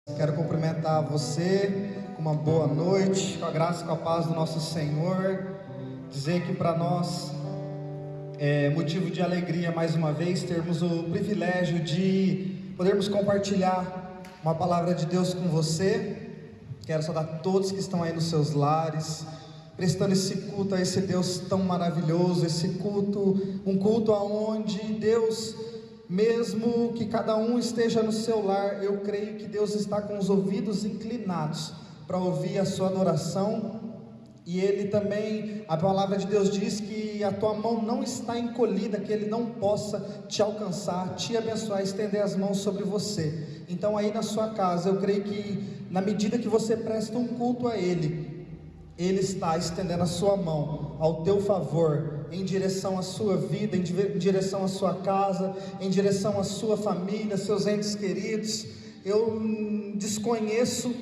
Quero cumprimentar você com uma boa noite, com a graça e com a paz do nosso Senhor. Dizer que para nós é motivo de alegria mais uma vez termos o privilégio de podermos compartilhar uma palavra de Deus com você. Quero saudar todos que estão aí nos seus lares, prestando esse culto a esse Deus tão maravilhoso, esse culto, um culto aonde Deus, mesmo que cada um esteja no seu lar, eu creio que Deus está com os ouvidos inclinados para ouvir a sua adoração. E Ele também, a palavra de Deus diz que a tua mão não está encolhida, que Ele não possa te alcançar, te abençoar, estender as mãos sobre você. Então aí na sua casa, eu creio que na medida que você presta um culto a Ele, Ele está estendendo a sua mão ao teu favor, em direção à sua vida, em direção à sua casa, em direção à sua família, seus entes queridos. Eu desconheço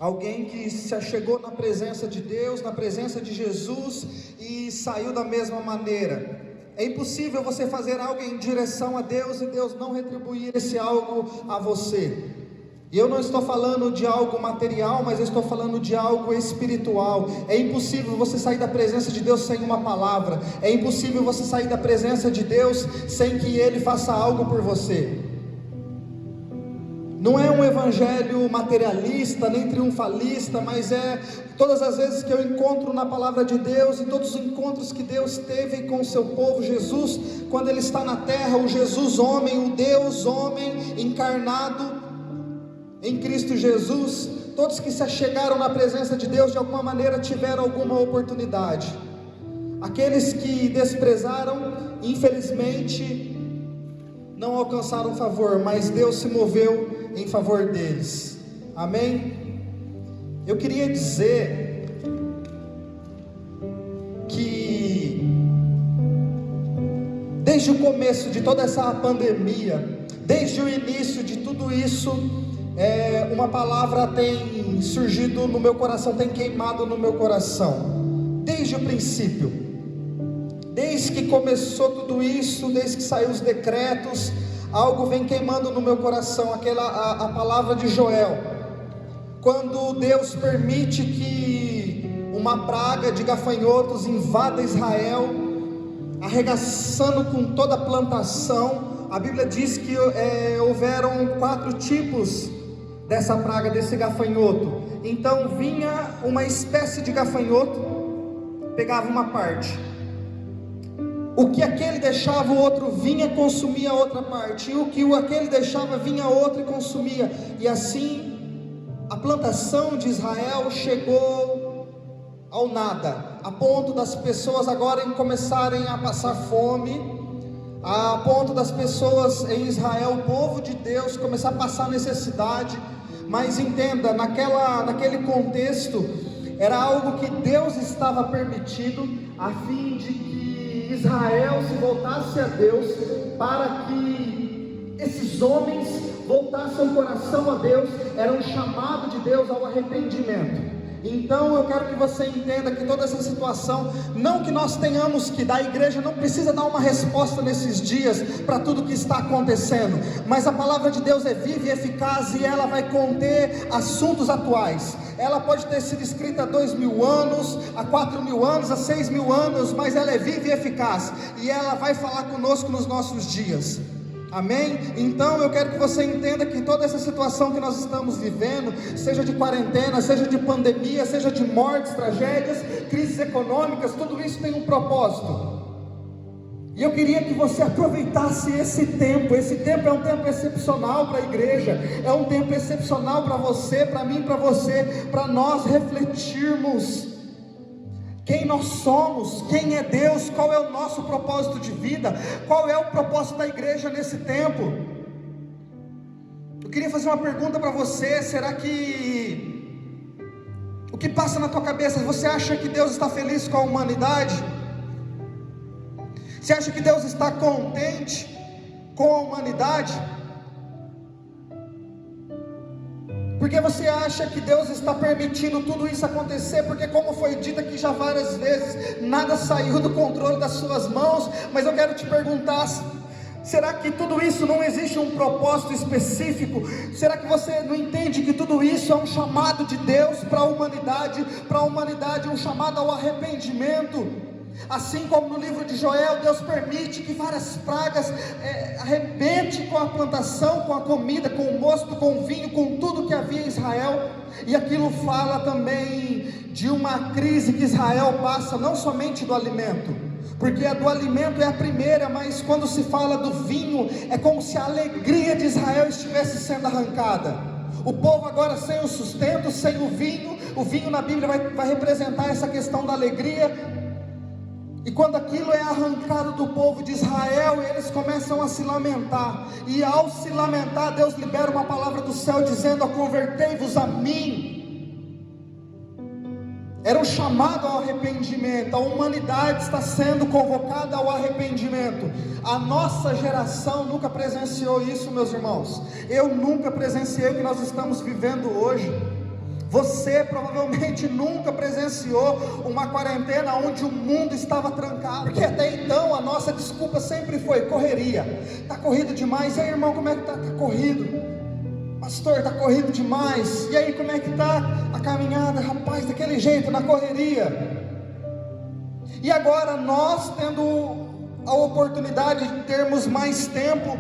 alguém que se achegou na presença de Deus, na presença de Jesus e saiu da mesma maneira. É impossível você fazer algo em direção a Deus e Deus não retribuir esse algo a você. E eu não estou falando de algo material, mas eu estou falando de algo espiritual. É impossível você sair da presença de Deus sem uma palavra. É impossível você sair da presença de Deus sem que Ele faça algo por você. Não é um evangelho materialista, nem triunfalista, mas é todas as vezes que eu encontro na palavra de Deus, e todos os encontros que Deus teve com o seu povo, Jesus, quando Ele está na terra, o Jesus homem, o Deus homem encarnado em Cristo Jesus, todos que se achegaram na presença de Deus de alguma maneira tiveram alguma oportunidade. Aqueles que desprezaram, infelizmente, não alcançaram favor, mas Deus se moveu em favor deles. Amém? Eu queria dizer que desde o começo de toda essa pandemia, desde o início de tudo isso, uma palavra tem surgido no meu coração, tem queimado no meu coração, desde o princípio, desde que começou tudo isso, desde que saiu os decretos, algo vem queimando no meu coração, a palavra de Joel, quando Deus permite que uma praga de gafanhotos invada Israel, arregaçando com toda a plantação. A Bíblia diz que houveram 4 tipos dessa praga, desse gafanhoto. Então vinha uma espécie de gafanhoto, pegava uma parte, o que aquele deixava, o outro vinha, consumia a outra parte, e o que aquele deixava, vinha outro e consumia, e assim a plantação de Israel chegou ao nada, a ponto das pessoas agora começarem a passar fome, a ponto das pessoas em Israel, o povo de Deus, começar a passar necessidade. Mas entenda, naquele contexto, era algo que Deus estava permitindo, a fim de que Israel se voltasse a Deus, para que esses homens voltassem o coração a Deus, era um chamado de Deus ao arrependimento. Então eu quero que você entenda que toda essa situação, não que nós tenhamos que dar, a igreja não precisa dar uma resposta nesses dias para tudo que está acontecendo, mas a palavra de Deus é viva e eficaz, e ela vai conter assuntos atuais. Ela pode ter sido escrita há 2000 anos, há 4000 anos, há 6000 anos, mas ela é viva e eficaz, e ela vai falar conosco nos nossos dias. Amém? Então eu quero que você entenda que toda essa situação que nós estamos vivendo, seja de quarentena, seja de pandemia, seja de mortes, tragédias, crises econômicas, tudo isso tem um propósito. E eu queria que você aproveitasse esse tempo. Esse tempo é um tempo excepcional para a igreja, é um tempo excepcional para você, para mim, para você, para nós refletirmos quem nós somos, quem é Deus, qual é o nosso propósito de vida, qual é o propósito da igreja nesse tempo. Eu queria fazer uma pergunta para você: será que o que passa na tua cabeça, você acha que Deus está feliz com a humanidade? Você acha que Deus está contente com a humanidade? Porque você acha que Deus está permitindo tudo isso acontecer? Porque, como foi dito aqui já várias vezes, nada saiu do controle das suas mãos. Mas eu quero te perguntar, Será que tudo isso não existe um propósito específico? Será que você não entende que tudo isso é um chamado de Deus para a humanidade? Para a humanidade um chamado ao arrependimento. Assim como no livro de Joel, Deus permite que várias pragas arrebentem com a plantação, com a comida, com o mosto, com o vinho, com tudo que havia em Israel. E aquilo fala também de uma crise que Israel passa, não somente do alimento, porque a do alimento é a primeira, mas quando se fala do vinho, é como se a alegria de Israel estivesse sendo arrancada. O povo agora sem o sustento, sem o vinho na Bíblia vai representar essa questão da alegria. E quando aquilo é arrancado do povo de Israel, eles começam a se lamentar, e ao se lamentar, Deus libera uma palavra do céu dizendo: convertei-vos a mim. Era um chamado ao arrependimento. A humanidade está sendo convocada ao arrependimento. A nossa geração nunca presenciou isso, meus irmãos. Eu nunca presenciei o que nós estamos vivendo hoje. Você provavelmente nunca presenciou uma quarentena onde o mundo estava trancado, porque até então a nossa desculpa sempre foi correria. Está corrido demais. E aí, irmão, como é que está? Está corrido. Pastor, está corrido demais. E aí, como é que está a caminhada? Rapaz, daquele jeito, na correria. E agora nós tendo a oportunidade de termos mais tempo,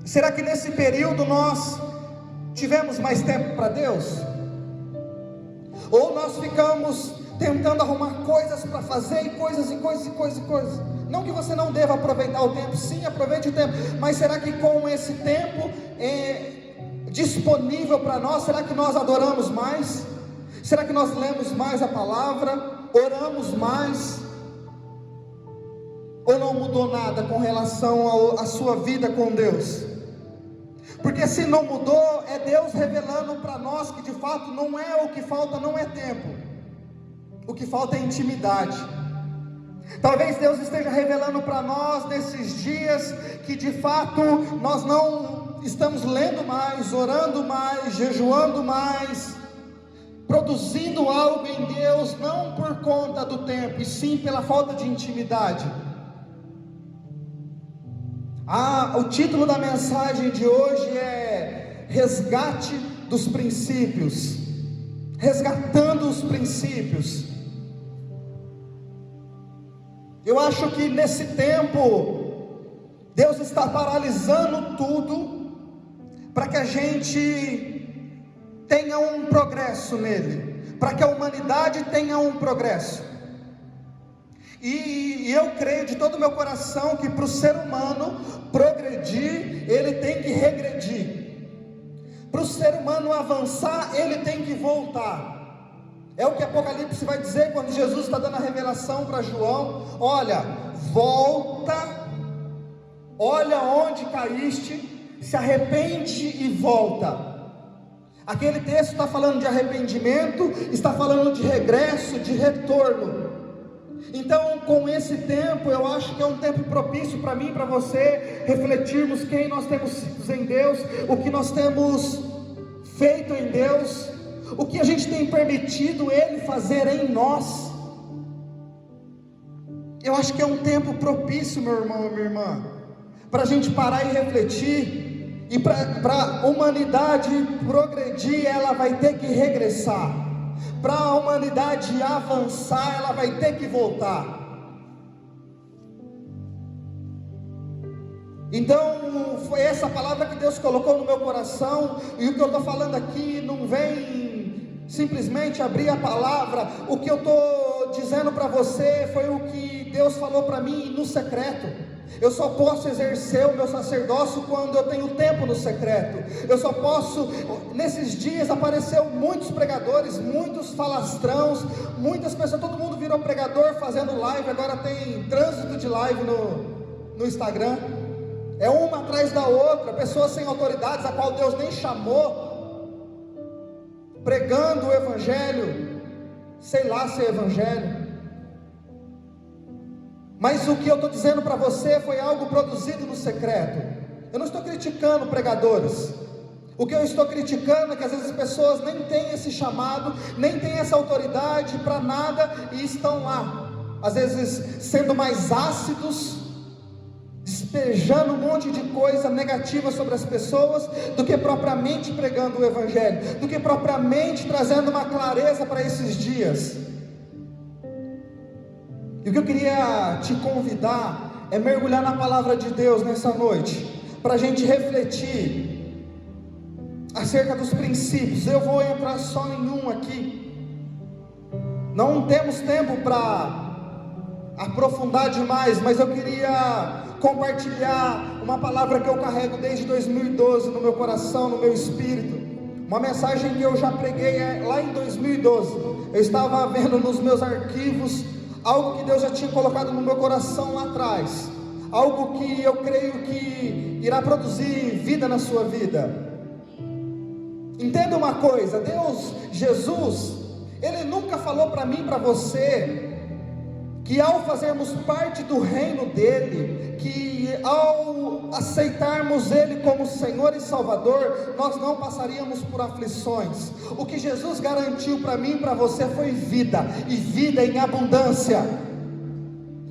será que nesse período nós tivemos mais tempo para Deus? Ou nós ficamos tentando arrumar coisas para fazer, e coisas. Não que você não deva aproveitar o tempo, sim, aproveite o tempo, mas será que com esse tempo disponível para nós, será que nós adoramos mais? Será que nós lemos mais a palavra? Oramos mais? Ou não mudou nada com relação à sua vida com Deus? Porque se não mudou, é Deus revelando para nós que de fato não é o que falta, não é tempo, o que falta é intimidade. Talvez Deus esteja revelando para nós nesses dias que de fato nós não estamos lendo mais, orando mais, jejuando mais, produzindo algo em Deus, não por conta do tempo, e sim pela falta de intimidade. O título da mensagem de hoje é Resgate dos Princípios. Resgatando os princípios. Eu acho que nesse tempo Deus está paralisando tudo para que a gente tenha um progresso nele, para que a humanidade tenha um progresso. E eu creio de todo o meu coração que para o ser humano progredir, ele tem que regredir. Para o ser humano avançar, ele tem que voltar. É o que Apocalipse vai dizer quando Jesus está dando a revelação para João: olha, volta, olha onde caíste, se arrepende e volta. Aquele texto está falando de arrependimento, está falando de regresso, de retorno. Então, com esse tempo, eu acho que é um tempo propício para mim e para você refletirmos quem nós temos sido em Deus, o que nós temos feito em Deus, o que a gente tem permitido Ele fazer em nós. Eu acho que é um tempo propício, meu irmão e minha irmã, para a gente parar e refletir, e para a humanidade progredir, ela vai ter que regressar. Para a humanidade avançar, ela vai ter que voltar. Então, foi essa palavra que Deus colocou no meu coração, e o que eu estou falando aqui não vem simplesmente abrir a palavra. O que eu estou dizendo para você foi o que Deus falou para mim no secreto. Eu só posso exercer o meu sacerdócio quando eu tenho tempo no secreto. Eu só posso, nesses dias apareceu muitos pregadores, muitos falastrãos, muitas pessoas, todo mundo virou pregador fazendo live. Agora tem trânsito de live no Instagram, é uma atrás da outra, pessoas sem autoridades, a qual Deus nem chamou, pregando o evangelho, sei lá se é evangelho. Mas o que eu estou dizendo para você foi algo produzido no secreto. Eu não estou criticando pregadores. O que eu estou criticando é que às vezes as pessoas nem têm esse chamado, nem têm essa autoridade para nada, e estão lá, às vezes sendo mais ácidos, despejando um monte de coisa negativa sobre as pessoas, do que propriamente pregando o Evangelho, do que propriamente trazendo uma clareza para esses dias. E o que eu queria te convidar é mergulhar na palavra de Deus nessa noite, para a gente refletir acerca dos princípios. Eu vou entrar só em um aqui, não temos tempo para aprofundar demais, mas eu queria compartilhar uma palavra que eu carrego desde 2012 no meu coração, no meu espírito, uma mensagem que eu já preguei lá em 2012, eu estava vendo nos meus arquivos, algo que Deus já tinha colocado no meu coração lá atrás, algo que eu creio que irá produzir vida na sua vida. Entenda uma coisa, Deus, Jesus, Ele nunca falou para mim, para você, que ao fazermos parte do reino dEle, que ao aceitarmos Ele como Senhor e Salvador, nós não passaríamos por aflições. O que Jesus garantiu para mim e para você foi vida, e vida em abundância.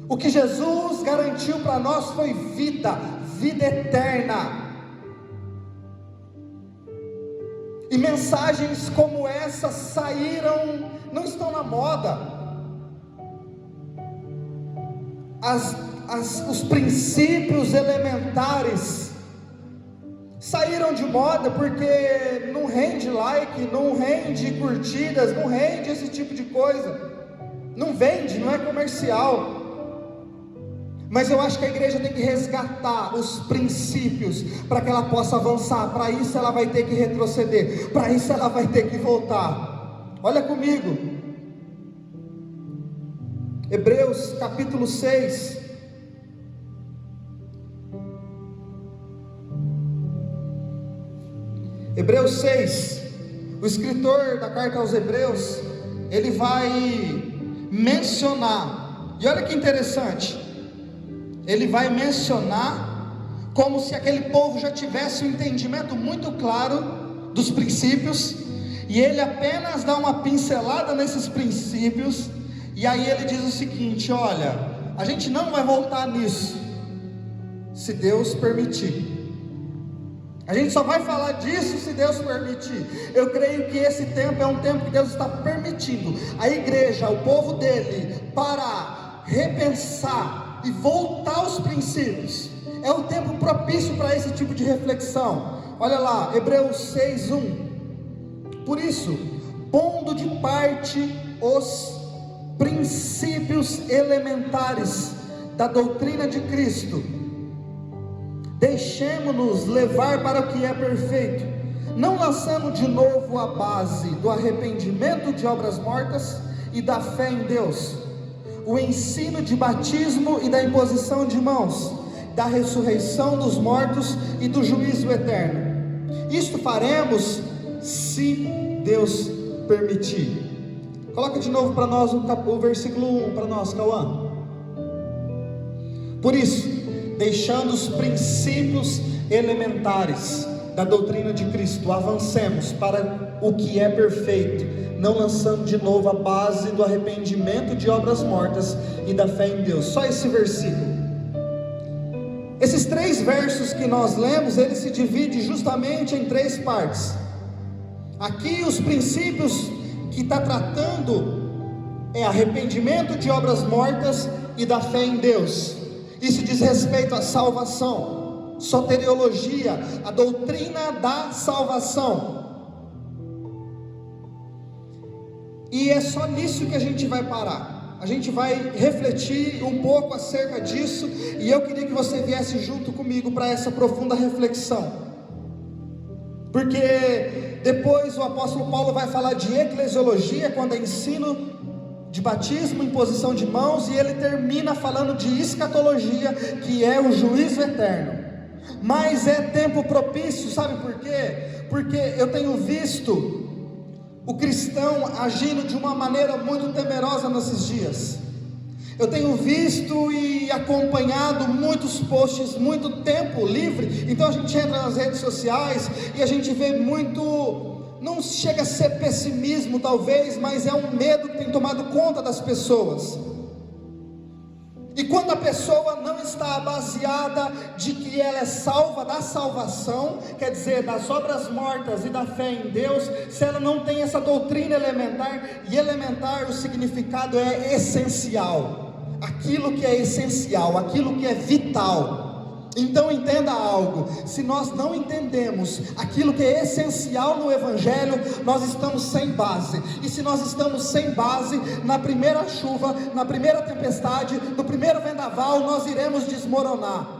O que Jesus garantiu para nós foi vida, vida eterna. E mensagens como essa saíram, não estão na moda. Os princípios elementares saíram de moda porque não rende like, não rende curtidas, não rende esse tipo de coisa, não vende, não é comercial. Mas eu acho que a igreja tem que resgatar os princípios para que ela possa avançar. Para isso ela vai ter que retroceder, para isso ela vai ter que voltar. Olha comigo, Hebreus capítulo 6, Hebreus 6, o escritor da carta aos Hebreus, ele vai mencionar, e olha que interessante, ele vai mencionar como se aquele povo já tivesse um entendimento muito claro dos princípios, e ele apenas dá uma pincelada nesses princípios, e aí ele diz o seguinte: olha, a gente não vai voltar nisso, se Deus permitir. A gente só vai falar disso se Deus permitir. Eu creio que esse tempo é um tempo que Deus está permitindo a igreja, o povo dele, para repensar e voltar aos princípios. É um tempo propício para esse tipo de reflexão. Olha lá, Hebreus 6:1. Por isso, pondo de parte os princípios elementares da doutrina de Cristo, deixemo-nos levar para o que é perfeito, não lançando de novo a base do arrependimento de obras mortas e da fé em Deus, o ensino de batismo e da imposição de mãos, da ressurreição dos mortos e do juízo eterno. Isto faremos se Deus permitir. Coloca de novo para nós o versículo 1 para nós, Cauã. Por isso, deixando os princípios elementares da doutrina de Cristo, avancemos para o que é perfeito, não lançando de novo a base do arrependimento de obras mortas e da fé em Deus. Só esse versículo. Esses 3 versos que nós lemos, ele se divide justamente em 3 partes. Aqui os princípios que está tratando é arrependimento de obras mortas e da fé em Deus. Isso diz respeito à salvação, soteriologia, a doutrina da salvação. E é só nisso que a gente vai parar. A gente vai refletir um pouco acerca disso, e eu queria que você viesse junto comigo para essa profunda reflexão, porque depois o apóstolo Paulo vai falar de eclesiologia, quando é ensino de batismo, imposição de mãos, e ele termina falando de escatologia, que é o juízo eterno. Mas é tempo propício, sabe por quê? Porque eu tenho visto o cristão agindo de uma maneira muito temerosa nesses dias. Eu tenho visto e acompanhado muitos posts, muito tempo livre. Então a gente entra nas redes sociais e a gente vê muito, não chega a ser pessimismo talvez, mas é um medo que tem tomado conta das pessoas. E quando a pessoa não está baseada de que ela é salva da salvação, quer dizer, das obras mortas e da fé em Deus, se ela não tem essa doutrina elementar, e elementar o significado é essencial, aquilo que é essencial, aquilo que é vital. Então entenda algo: se nós não entendemos aquilo que é essencial no Evangelho, nós estamos sem base. E se nós estamos sem base, na primeira chuva, na primeira tempestade, no primeiro vendaval, nós iremos desmoronar.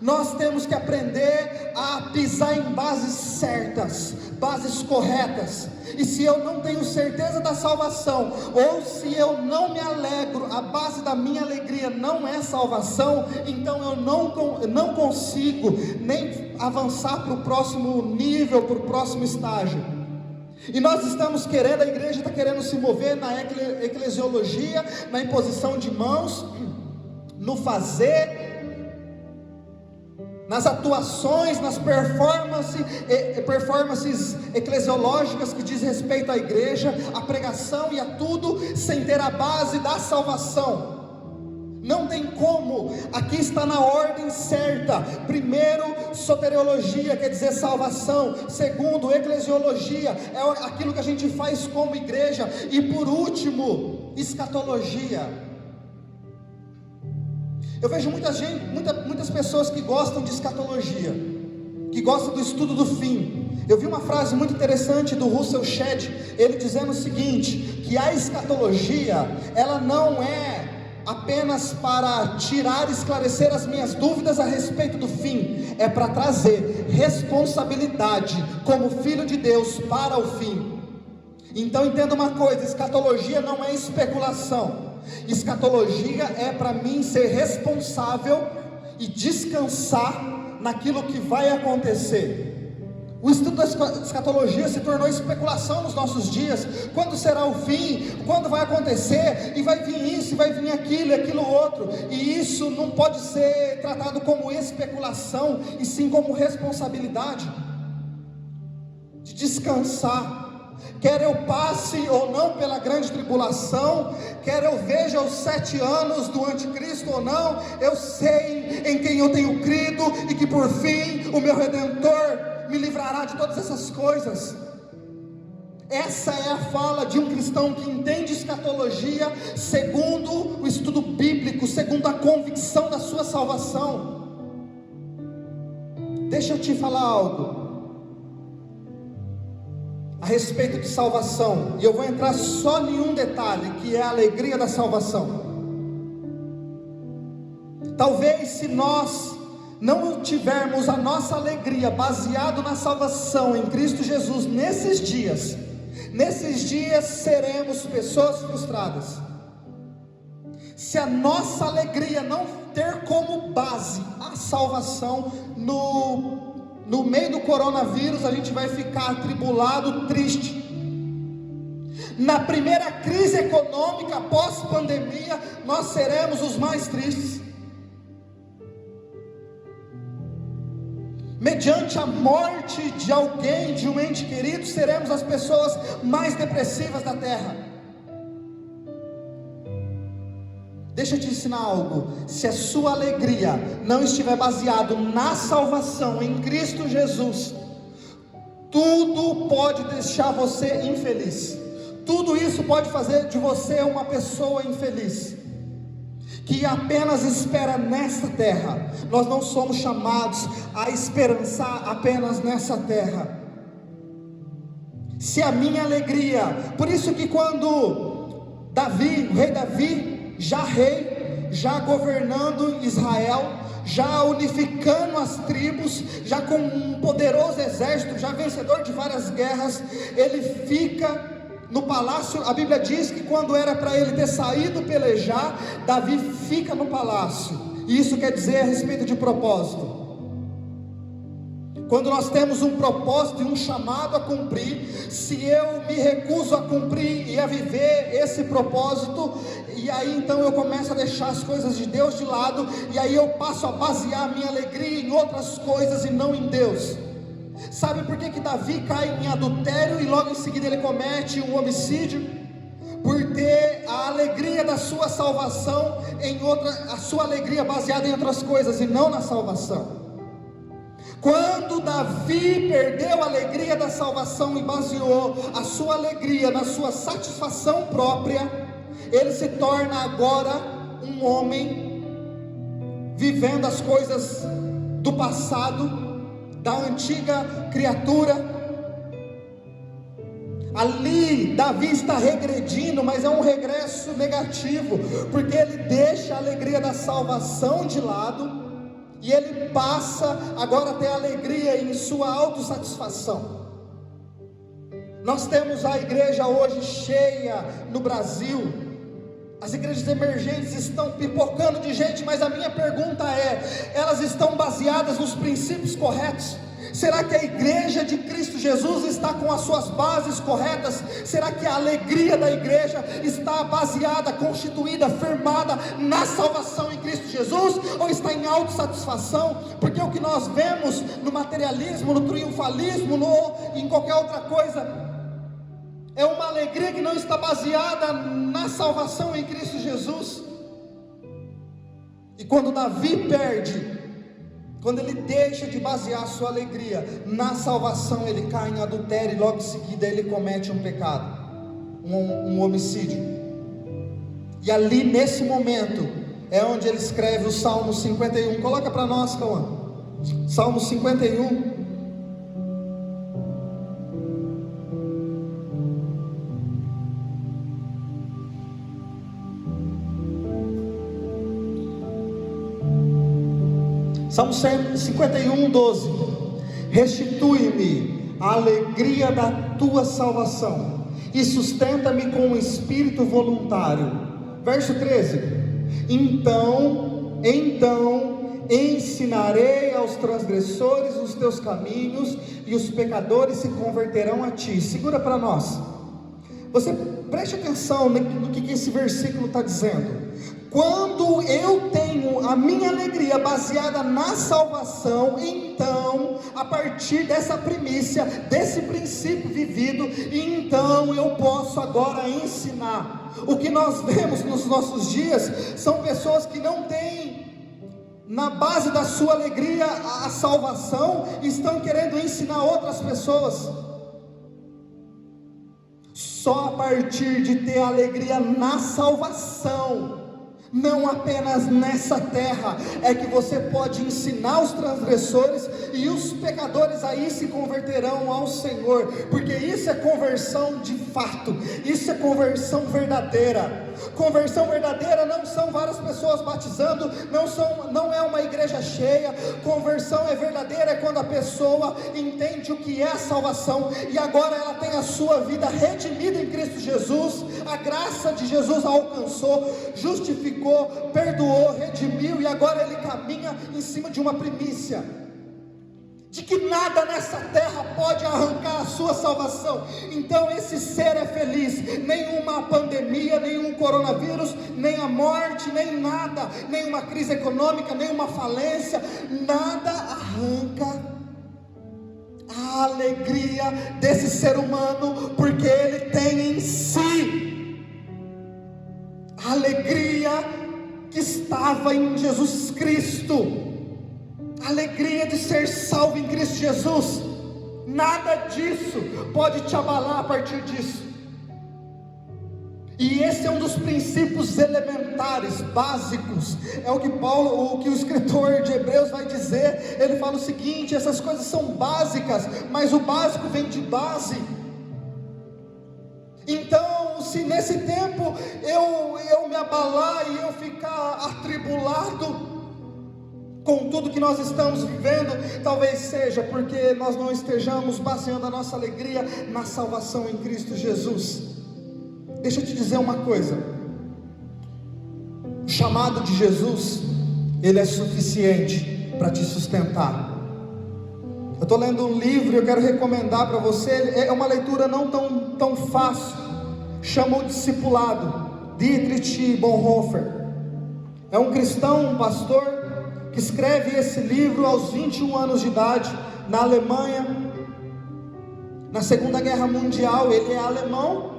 Nós temos que aprender a pisar em bases certas, bases corretas. E se eu não tenho certeza da salvação, ou se eu não me alegro, a base da minha alegria não é salvação, então eu não consigo nem avançar para o próximo nível, para o próximo estágio. E nós estamos querendo, a igreja está querendo se mover na eclesiologia, na imposição de mãos, no fazer, nas atuações, nas performances eclesiológicas que diz respeito à igreja, à pregação e a tudo, sem ter a base da salvação. Não tem como. Aqui está na ordem certa: primeiro, soteriologia, quer dizer salvação; segundo, eclesiologia, é aquilo que a gente faz como igreja; e por último, escatologia. Eu vejo muitas pessoas que gostam de escatologia, que gostam do estudo do fim. Eu vi uma frase muito interessante do Russell Shedd, ele dizendo o seguinte: que a escatologia, ela não é apenas para tirar e esclarecer as minhas dúvidas a respeito do fim, é para trazer responsabilidade como filho de Deus para o fim. Então entenda uma coisa: escatologia não é especulação. Escatologia é para mim ser responsável e descansar naquilo que vai acontecer. O estudo da escatologia se tornou especulação nos nossos dias. Quando será o fim? Quando vai acontecer? E vai vir isso, e vai vir aquilo, e aquilo outro. E isso não pode ser tratado como especulação, e sim como responsabilidade de descansar. Quer eu passe ou não pela grande tribulação, quer eu veja os 7 anos do anticristo ou não, eu sei em quem eu tenho crido, e que por fim o meu Redentor me livrará de todas essas coisas. Essa é a fala de um cristão que entende escatologia segundo o estudo bíblico, segundo a convicção da sua salvação. Deixa eu te falar algo a respeito de salvação, e eu vou entrar só em um detalhe, que é a alegria da salvação. Talvez, se nós não tivermos a nossa alegria baseado na salvação em Cristo Jesus, nesses dias seremos pessoas frustradas. Se a nossa alegria não ter como base a salvação, no meio do coronavírus a gente vai ficar atribulado, triste. Na primeira crise econômica pós-pandemia, nós seremos os mais tristes. Mediante a morte de alguém, de um ente querido, seremos as pessoas mais depressivas da terra. Deixa eu te ensinar algo: se a sua alegria não estiver baseado na salvação em Cristo Jesus, tudo pode deixar você infeliz. Tudo isso pode fazer de você uma pessoa infeliz, que apenas espera nesta terra. Nós não somos chamados a esperançar apenas nessa terra. Se a minha alegria, por isso que quando Davi, o rei Davi, já governando Israel, já unificando as tribos, já com um poderoso exército, já vencedor de várias guerras, ele fica no palácio. A Bíblia diz que quando era para ele ter saído pelejar, Davi fica no palácio. E isso quer dizer a respeito de propósito. Quando nós temos um propósito e um chamado a cumprir, se eu me recuso a cumprir e a viver esse propósito, e aí então eu começo a deixar as coisas de Deus de lado, e aí eu passo a basear a minha alegria em outras coisas e não em Deus. Sabe por que Davi cai em adultério e logo em seguida ele comete um homicídio? Porque ter a alegria da sua salvação a sua alegria baseada em outras coisas e não na salvação. Quando Davi perdeu a alegria da salvação e baseou a sua alegria na sua satisfação própria, ele se torna agora um homem vivendo as coisas do passado, da antiga criatura. Ali Davi está regredindo, mas é um regresso negativo, porque ele deixa a alegria da salvação de lado e ele passa agora a ter alegria em sua autossatisfação. Nós temos a igreja hoje cheia no Brasil, as igrejas emergentes estão pipocando de gente, mas a minha pergunta é: elas estão baseadas nos princípios corretos? Será que a igreja de Cristo Jesus está com as suas bases corretas? Será que a alegria da igreja está baseada, constituída, firmada na salvação em Cristo Jesus? Ou está em autossatisfação? Porque o que nós vemos no materialismo, no triunfalismo, em qualquer outra coisa, é uma alegria que não está baseada na salvação em Cristo Jesus. E quando Davi perde, quando ele deixa de basear a sua alegria na salvação, ele cai em adultério e logo em seguida ele comete um pecado, um homicídio. E ali nesse momento é onde ele escreve o Salmo 51. Coloca para nós, Cauã. Salmo 51. Salmo 51, 12. Restitui-me a alegria da tua salvação e sustenta-me com um espírito voluntário. Verso 13. Então ensinarei aos transgressores os teus caminhos e os pecadores se converterão a ti. Segura para nós. Você preste atenção no que esse versículo está dizendo. Quando eu tenho a minha alegria baseada na salvação, então, a partir dessa primícia, desse princípio vivido, então eu posso agora ensinar. O que nós vemos nos nossos dias são pessoas que não têm na base da sua alegria a salvação, e estão querendo ensinar outras pessoas. Só a partir de ter alegria na salvação, não apenas nessa terra, é que você pode ensinar os transgressores e os pecadores aí se converterão ao Senhor, porque isso é conversão de fato, isso é conversão verdadeira. Conversão verdadeira não são várias pessoas batizando, não é uma igreja cheia. Conversão é verdadeira é quando a pessoa entende o que é a salvação e agora ela tem a sua vida redimida em Cristo Jesus. A graça de Jesus a alcançou, justificou, perdoou, redimiu, e agora ele caminha em cima de uma primícia de que nada nessa terra pode arrancar a sua salvação. Então esse ser é feliz. Nenhuma pandemia, nenhum coronavírus, nem a morte, nem nada, nenhuma crise econômica, nenhuma falência, nada arranca a alegria desse ser humano, porque ele tem em si a alegria que estava em Jesus Cristo, a alegria de ser salvo em Cristo Jesus. Nada disso pode te abalar a partir disso. E esse é um dos princípios elementares, básicos. É o que o escritor de Hebreus vai dizer. Ele fala o seguinte: essas coisas são básicas, mas o básico vem de base. Então, se nesse tempo eu me abalar e eu ficar atribulado com tudo que nós estamos vivendo, talvez seja porque nós não estejamos baseando a nossa alegria na salvação em Cristo Jesus. Deixa eu te dizer uma coisa: o chamado de Jesus, ele é suficiente para te sustentar. Eu estou lendo um livro e eu quero recomendar para você. É uma leitura não tão fácil. Chama O Discipulado, Dietrich Bonhoeffer. É um cristão, um pastor, que escreve esse livro aos 21 anos de idade, na Alemanha, na Segunda Guerra Mundial. Ele é alemão,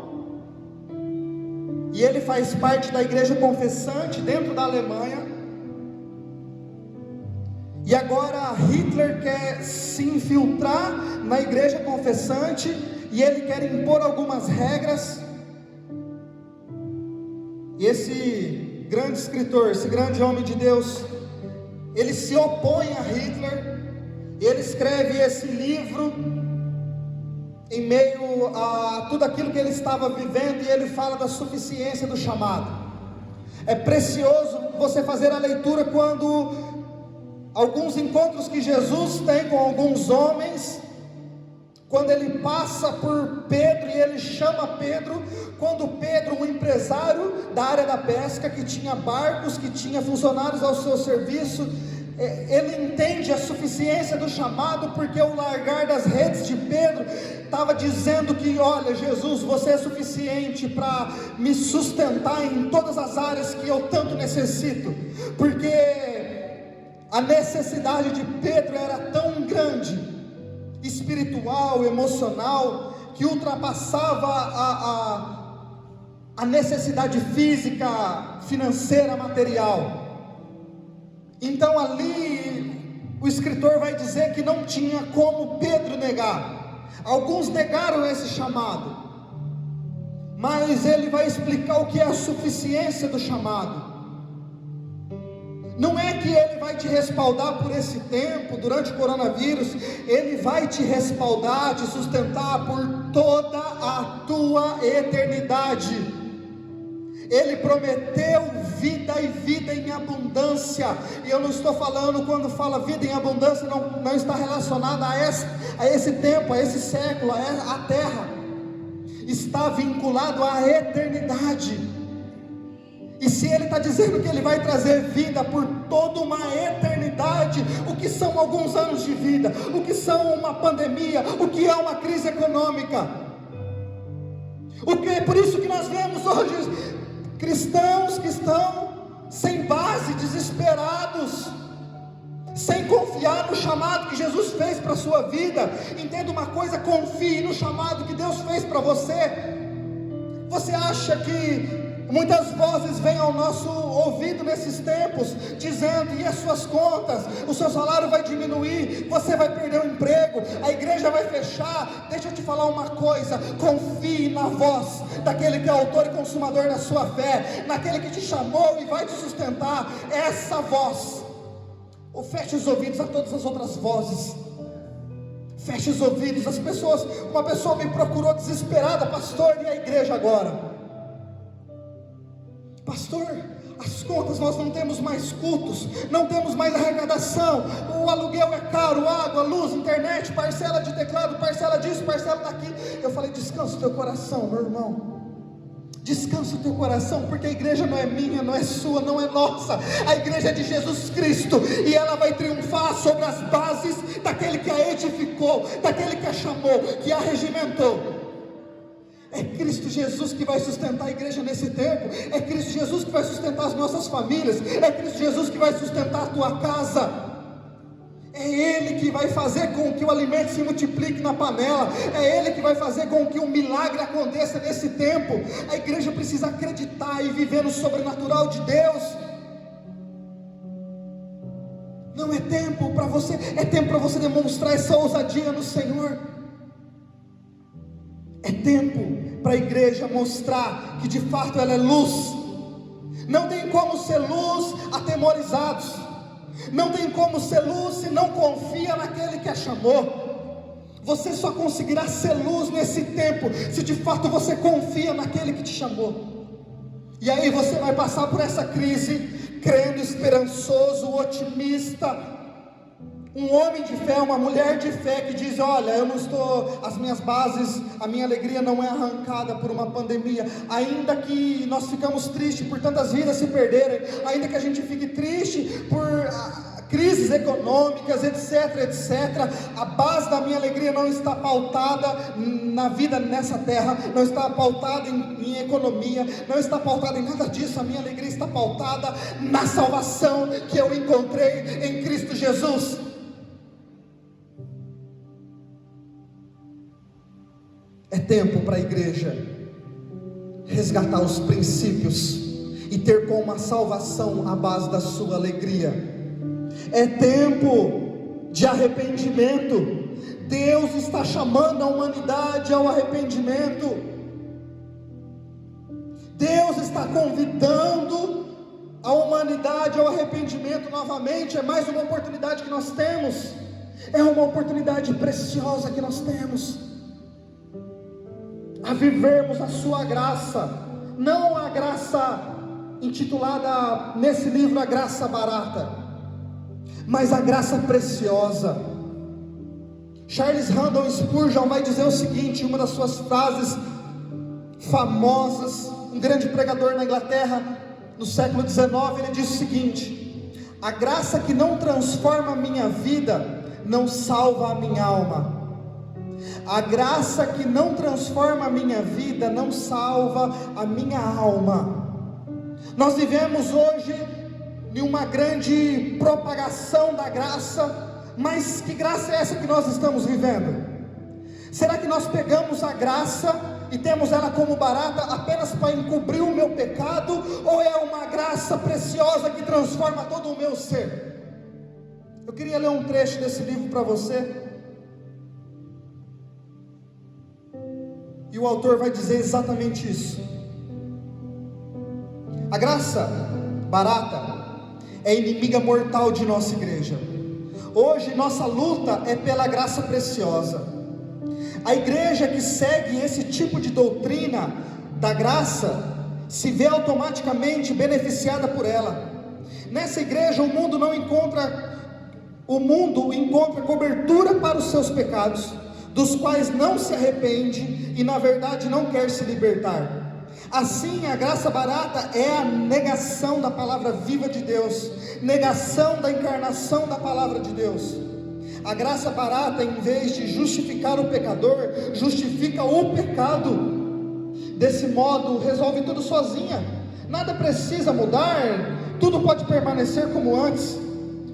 e ele faz parte da igreja confessante dentro da Alemanha. E agora Hitler quer se infiltrar na igreja confessante, e ele quer impor algumas regras. E esse grande escritor, esse grande homem de Deus, ele se opõe a Hitler. Ele escreve esse livro em meio a tudo aquilo que ele estava vivendo, e ele fala da suficiência do chamado. É precioso você fazer a leitura quando alguns encontros que Jesus tem com alguns homens, quando ele passa por Pedro e ele chama Pedro, quando Pedro, um empresário da área da pesca, que tinha barcos, que tinha funcionários ao seu serviço, ele entende a suficiência do chamado, porque o largar das redes de Pedro estava dizendo que: olha, Jesus, você é suficiente para me sustentar em todas as áreas que eu tanto necessito, porque a necessidade de Pedro era tão grande, espiritual, emocional, que ultrapassava a necessidade física, financeira, material. Então ali o escritor vai dizer que não tinha como Pedro negar. Alguns negaram esse chamado, mas ele vai explicar o que é a suficiência do chamado. Não é que ele vai te respaldar por esse tempo, durante o coronavírus. Ele vai te respaldar, te sustentar por toda a tua eternidade. Ele prometeu vida e vida em abundância. E eu não estou falando, quando fala vida em abundância, não está relacionada a esse tempo, a esse século, a terra. Está vinculado à eternidade. E se ele está dizendo que ele vai trazer vida por toda uma eternidade, o que são alguns anos de vida? O que são uma pandemia? O que é uma crise econômica? É por isso que nós vemos hoje cristãos que estão sem base, desesperados, sem confiar no chamado que Jesus fez para a sua vida. Entenda uma coisa: confie no chamado que Deus fez para você. Você acha que muitas vozes vêm ao nosso ouvido nesses tempos, dizendo: e as suas contas, o seu salário vai diminuir, você vai perder o emprego, a igreja vai fechar? Deixa eu te falar uma coisa: confie na voz daquele que é autor e consumador da sua fé, naquele que te chamou e vai te sustentar. Essa voz, ou feche os ouvidos a todas as outras vozes. Feche os ouvidos. Uma pessoa me procurou desesperada: pastor, e a igreja agora? Pastor, as contas, nós não temos mais cultos, não temos mais arrecadação, o aluguel é caro, água, luz, internet, parcela de teclado, parcela disso, parcela daqui. Eu falei: descansa o teu coração, meu irmão, descansa o teu coração, porque a igreja não é minha, não é sua, não é nossa. A igreja é de Jesus Cristo, e ela vai triunfar sobre as bases daquele que a edificou, daquele que a chamou, que a regimentou. É Cristo Jesus que vai sustentar a igreja nesse tempo. É Cristo Jesus que vai sustentar as nossas famílias. É Cristo Jesus que vai sustentar a tua casa. É Ele que vai fazer com que o alimento se multiplique na panela. É Ele que vai fazer com que um milagre aconteça nesse tempo. A igreja precisa acreditar e viver no sobrenatural de Deus. Não é tempo para você, é tempo para você demonstrar essa ousadia no Senhor. É tempo para a igreja mostrar que de fato ela é luz. Não tem como ser luz atemorizados. Não tem como ser luz se não confia naquele que a chamou. Você só conseguirá ser luz nesse tempo se de fato você confia naquele que te chamou. E aí você vai passar por essa crise crendo, esperançoso, otimista. Um homem de fé, uma mulher de fé que diz: olha, eu não estou, as minhas bases, a minha alegria não é arrancada por uma pandemia. Ainda que nós ficamos tristes por tantas vidas se perderem, ainda que a gente fique triste por crises econômicas, etc, etc, a base da minha alegria não está pautada na vida nessa terra, não está pautada em economia, não está pautada em nada disso. A minha alegria está pautada na salvação que eu encontrei em Cristo Jesus. É tempo para a igreja resgatar os princípios e ter como a salvação a base da sua alegria. É tempo de arrependimento. Deus está chamando a humanidade ao arrependimento. Deus está convidando a humanidade ao arrependimento novamente. É mais uma oportunidade que nós temos. É uma oportunidade preciosa que nós temos a vivermos a sua graça, não a graça intitulada nesse livro a graça barata, mas a graça preciosa. Charles Haddon Spurgeon vai dizer o seguinte, uma das suas frases famosas, um grande pregador na Inglaterra no século XIX, ele diz o seguinte: a graça que não transforma a minha vida não salva a minha alma. A graça que não transforma a minha vida não salva a minha alma. Nós vivemos hoje em uma grande propagação da graça, mas que graça é essa que nós estamos vivendo? Será que nós pegamos a graça e temos ela como barata apenas para encobrir o meu pecado, ou é uma graça preciosa que transforma todo o meu ser? Eu queria ler um trecho desse livro para você, e o autor vai dizer exatamente isso. A graça barata é inimiga mortal de nossa igreja. Hoje nossa luta é pela graça preciosa. A igreja que segue esse tipo de doutrina da graça se vê automaticamente beneficiada por ela. Nessa igreja o mundo encontra cobertura para os seus pecados, dos quais não se arrepende e na verdade não quer se libertar. Assim, a graça barata é a negação da palavra viva de Deus, negação da encarnação da palavra de Deus. A graça barata, em vez de justificar o pecador, justifica o pecado. Desse modo, resolve tudo sozinha. Nada precisa mudar, tudo pode permanecer como antes.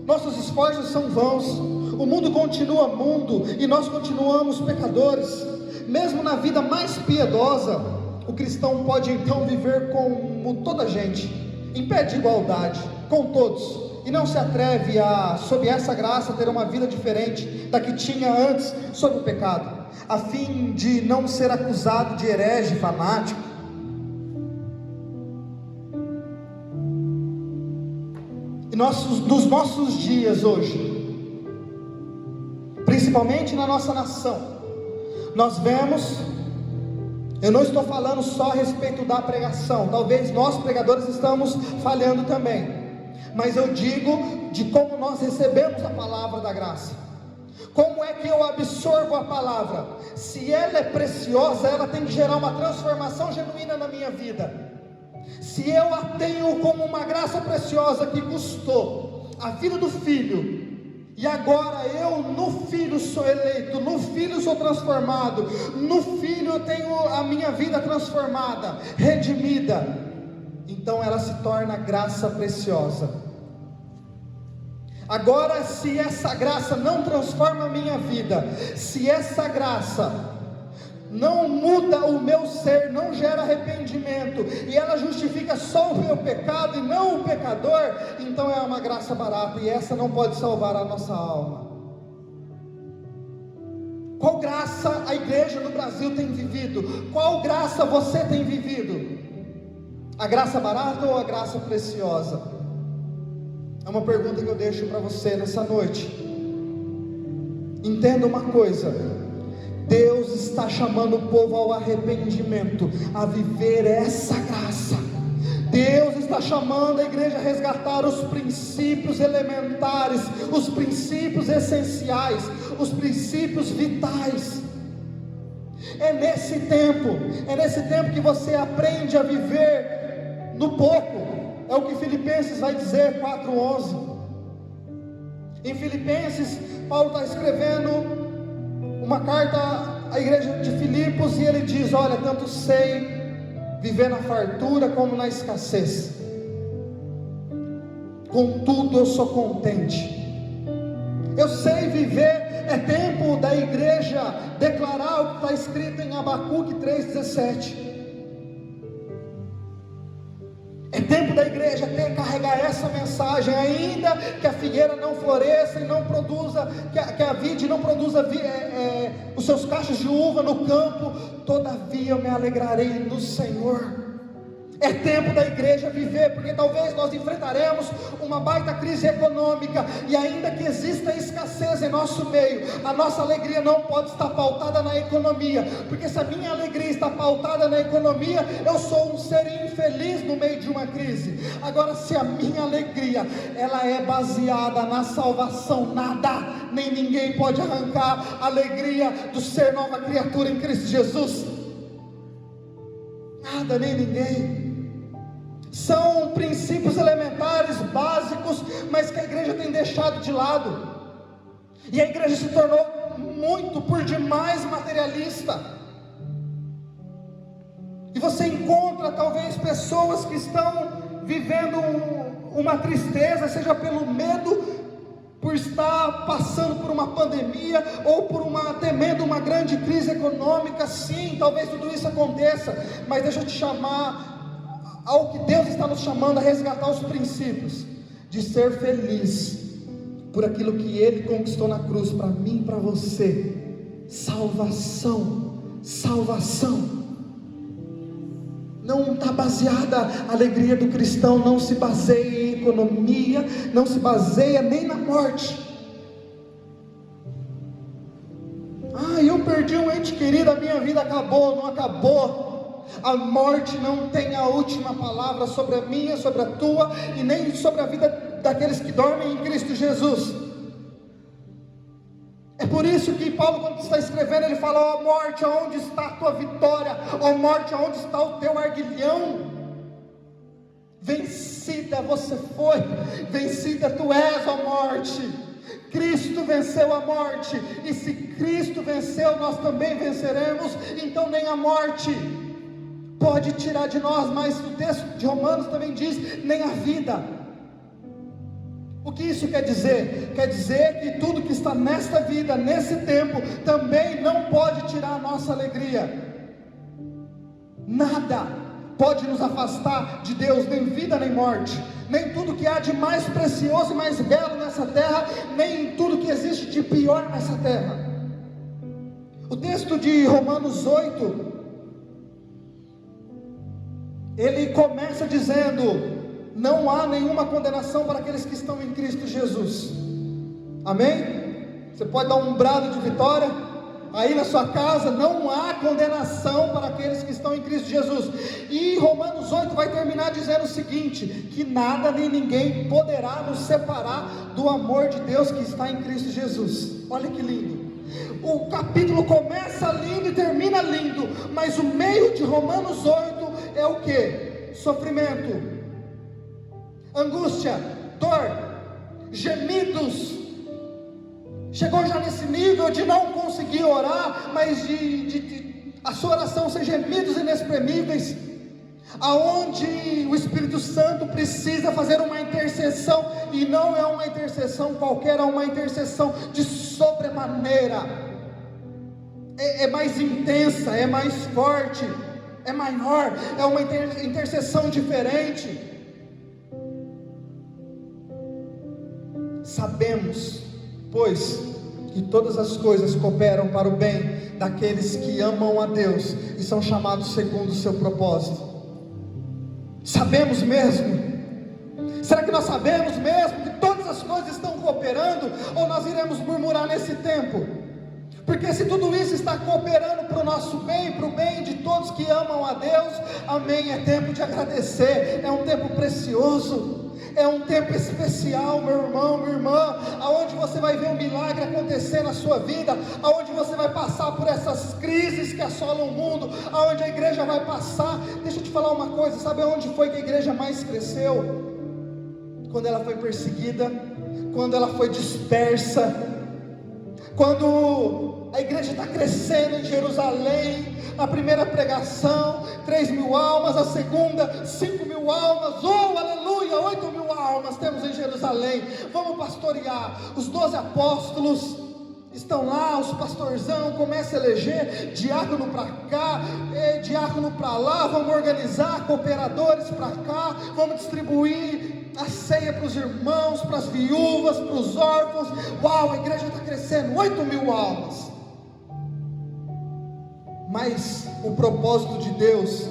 Nossos esforços são vãos. O mundo continua mundo e nós continuamos pecadores. Mesmo na vida mais piedosa, o cristão pode então viver como toda a gente, em pé de igualdade com todos, e não se atreve a, sob essa graça, ter uma vida diferente da que tinha antes sob o pecado, a fim de não ser acusado de herege, fanático. E nos nossos dias hoje, principalmente na nossa nação, nós vemos, eu não estou falando só a respeito da pregação, talvez nós pregadores estamos falhando também, mas eu digo de como nós recebemos a palavra da graça. Como é que eu absorvo a palavra? Se ela é preciosa, ela tem que gerar uma transformação genuína na minha vida. Se eu a tenho como uma graça preciosa que custou a vida do Filho, e agora eu no Filho sou eleito, no Filho sou transformado, no Filho eu tenho a minha vida transformada, redimida, então ela se torna graça preciosa. Agora, se essa graça não transforma a minha vida, se essa graça não muda o meu ser, não gera arrependimento, e ela justifica só o meu pecado e não o pecador, então é uma graça barata, e essa não pode salvar a nossa alma. Qual graça a igreja no Brasil tem vivido? Qual graça você tem vivido? A graça barata ou a graça preciosa? É uma pergunta que eu deixo para você nessa noite. Entenda uma coisa: Deus está chamando o povo ao arrependimento, a viver essa graça. Deus está chamando a igreja a resgatar os princípios elementares, os princípios essenciais, os princípios vitais. É nesse tempo que você aprende a viver no pouco. É o que Filipenses vai dizer, 4:11. Em Filipenses, Paulo está escrevendo uma carta à igreja de Filipos, e ele diz: olha, tanto sei viver na fartura como na escassez, contudo eu sou contente. Eu sei viver, é tempo da igreja declarar o que está escrito em Abacuque 3:17. tempo da igreja carregar essa mensagem, ainda que a figueira não floresça e não produza, que a vide não produza os seus cachos de uva no campo, todavia eu me alegrarei no Senhor. É tempo da igreja viver, porque talvez nós enfrentaremos uma baita crise econômica, e ainda que exista escassez em nosso meio, a nossa alegria não pode estar pautada na economia, porque se a minha alegria está pautada na economia, eu sou um ser infeliz no meio de uma crise. Agora, se a minha alegria, ela é baseada na salvação, nada, nem ninguém pode arrancar a alegria do ser nova criatura em Cristo Jesus. Nada, nem ninguém. São princípios elementares, básicos, mas que a igreja tem deixado de lado, e a igreja se tornou muito, por demais, materialista. E você encontra talvez pessoas que estão vivendo uma tristeza, seja pelo medo, por estar passando por uma pandemia, ou temendo uma grande crise econômica. Sim, talvez tudo isso aconteça, mas deixa eu te chamar ao que Deus está nos chamando a resgatar os princípios de ser feliz por aquilo que Ele conquistou na cruz, para mim e para você. Salvação, salvação. Não está baseada, a alegria do cristão não se baseia em economia, não se baseia nem na morte. Eu perdi um ente querido, a minha vida acabou. Não acabou. A morte não tem a última palavra sobre a minha, sobre a tua, e nem sobre a vida daqueles que dormem em Cristo Jesus. É por isso que Paulo, quando está escrevendo, ele fala: ó morte, aonde está a tua vitória? Ó morte, aonde está o teu arguilhão? Vencida você foi, vencida tu és, ó morte. Cristo venceu a morte, e se Cristo venceu, nós também venceremos. Então nem a morte pode tirar de nós, mas o texto de Romanos também diz, nem a vida. O que isso quer dizer? Quer dizer que tudo que está nesta vida, nesse tempo, também não pode tirar a nossa alegria. Nada pode nos afastar de Deus, nem vida nem morte, nem tudo que há de mais precioso e mais belo nessa terra, nem tudo que existe de pior nessa terra. O texto de Romanos 8, ele começa dizendo: não há nenhuma condenação para aqueles que estão em Cristo Jesus. Amém? Você pode dar um brado de vitória aí na sua casa. Não há condenação para aqueles que estão em Cristo Jesus. E Romanos 8 vai terminar dizendo o seguinte: que nada nem ninguém poderá nos separar do amor de Deus que está em Cristo Jesus. Olha que lindo. O capítulo começa lindo e termina lindo, mas o meio de Romanos 8 é o que? Sofrimento, angústia, dor, gemidos. Chegou já nesse nível de não conseguir orar, mas de a sua oração ser gemidos inexprimíveis, aonde o Espírito Santo precisa fazer uma intercessão, e não é uma intercessão qualquer, é uma intercessão de sobremaneira, é mais intensa, é mais forte, é maior, é uma intercessão diferente. Sabemos, pois, que todas as coisas cooperam para o bem daqueles que amam a Deus e são chamados segundo o seu propósito. Sabemos mesmo? Será que nós sabemos mesmo que todas as coisas estão cooperando, ou nós iremos murmurar nesse tempo? Porque se tudo isso está cooperando para o nosso bem, para o bem de todos que amam a Deus, amém, é tempo de agradecer, é um tempo precioso, é um tempo especial, meu irmão, minha irmã, aonde você vai ver um milagre acontecer na sua vida, aonde você vai passar por essas crises que assolam o mundo, aonde a igreja vai passar. Deixa eu te falar uma coisa, sabe aonde foi que a igreja mais cresceu? Quando ela foi perseguida, quando ela foi dispersa, quando a igreja está crescendo em Jerusalém, a primeira pregação, 3.000 almas, a segunda, 5.000 almas, aleluia, 8.000 almas temos em Jerusalém, vamos pastorear. Os 12 apóstolos estão lá, os pastorzão, começa a eleger diácono para cá, diácono para lá, vamos organizar cooperadores para cá, vamos distribuir a ceia para os irmãos, para as viúvas, para os órfãos. Uau, a igreja está crescendo, 8.000 almas. Mas o propósito de Deus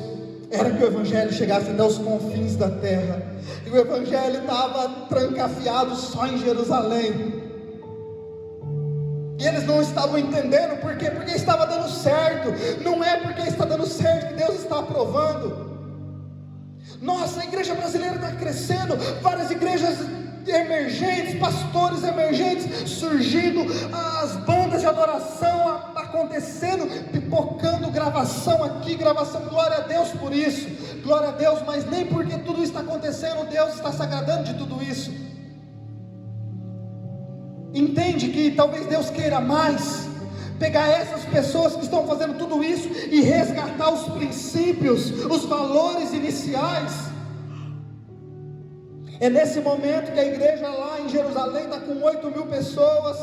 era que o evangelho chegasse até os confins da terra, e o evangelho estava trancafiado só em Jerusalém, e eles não estavam entendendo. Por quê? Porque estava dando certo. Não é porque está dando certo que Deus está aprovando. Nossa, a igreja brasileira está crescendo, várias igrejas emergentes, pastores emergentes surgindo, as bandas de adoração acontecendo, pipocando, gravação aqui, gravação. Glória a Deus por isso, glória a Deus. Mas nem porque tudo isso está acontecendo, Deus está se agradando de tudo isso. Entende que talvez Deus queira mais pegar essas pessoas que estão fazendo tudo isso e resgatar os princípios, os valores iniciais. É nesse momento que a igreja lá em Jerusalém está com 8.000 pessoas,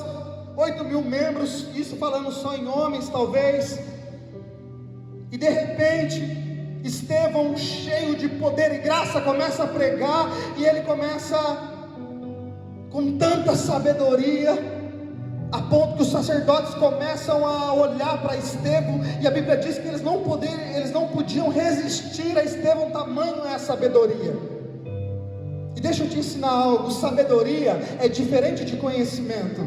8.000 membros, isso falando só em homens talvez, e de repente Estevão, cheio de poder e graça, começa a pregar, e ele começa com tanta sabedoria, a ponto que os sacerdotes começam a olhar para Estevão, e a Bíblia diz que eles não podiam resistir a Estevão, tamanho é a sabedoria. E deixa eu te ensinar algo: sabedoria é diferente de conhecimento.